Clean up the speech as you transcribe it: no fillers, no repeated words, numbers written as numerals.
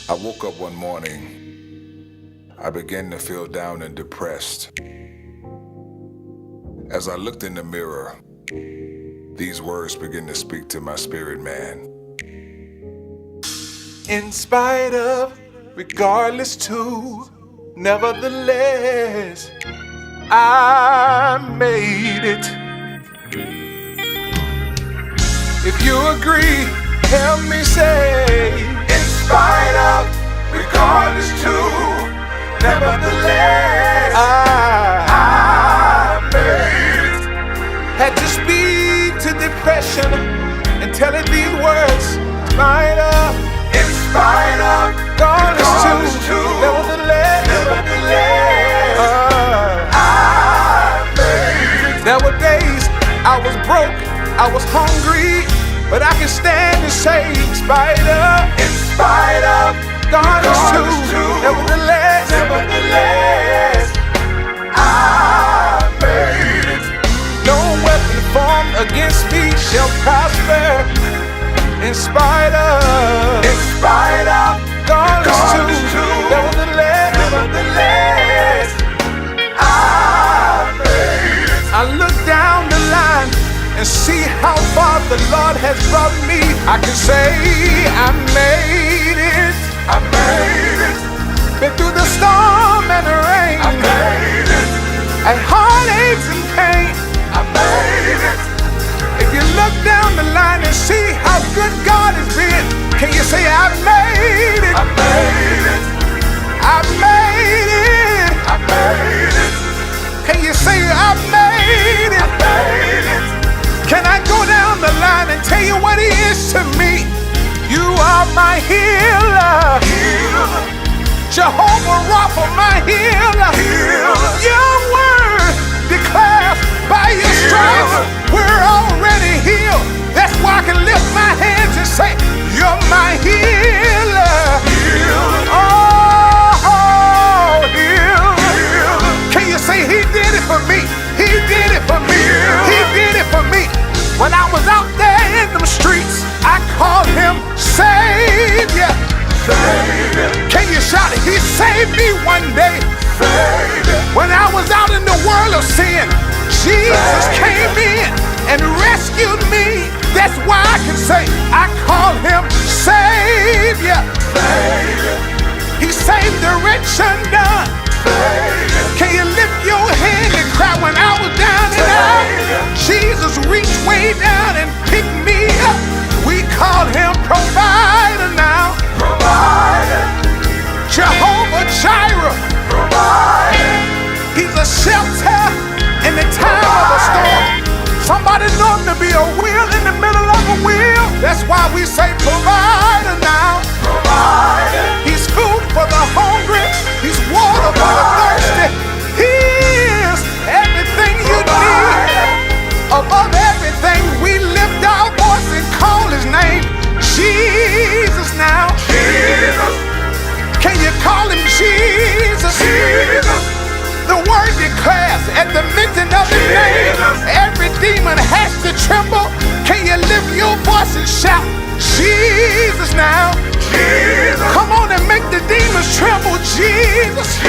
I woke up one morning. I began to feel down and depressed. As I looked in the mirror, these words began to speak to my spirit man. In spite of, regardless to, nevertheless, I made it. If you agree, help me say, in spite of, regardless to, nevertheless, I made it. Had to speak to depression and tell it these words, in spite of, regardless to, nevertheless, I made it. There were days I was broke, I was hungry, but I can stand and say, in spite of, regardless to, nevertheless, I made it. No weapon formed against me shall prosper. In spite of, regardless to, nevertheless, I made it. I look down the line and see how far the Lord has brought me. I can say I made it. Been through the storm and the rain. I made it. And heartaches and pain. I made it. If you look down the line and see how good God has been, can you say I made it? I made it. I made it. I made it. Can you say I made it? I made it. Can I go down the line and tell you what He is to me? You are my healer. Jehovah Rapha, my healer. Your word declares by your stripes we're already healed. That's why I can lift my hands and say, you're my healer. Oh, heal. Can you say He did it for me? He did it for me. He did it for me. When I was out there in them streets, I called Him Savior. Can you shout it? He saved me one day. When I was out in the world of sin, Jesus came in and rescued me. That's why I can say I call Him Savior. He saved the rich undone. Can you lift your hand and cry? When I was down and out, Jesus reached way down and picked me up. We call Him Provider now. Jehovah Jireh. He's a shelter in the time of a storm. Somebody know Him to be a wheel in the middle of a wheel. That's why we say Provider now. He's food for the hungry. He's water for the thirsty. He is everything you need. Above everything, we lift our voice and call His name. Jesus now. Can you call Him Jesus? The word declares at the mention of His name, every demon has to tremble. Can you lift your voice and shout, Jesus now? Come on and make the demons tremble, Jesus.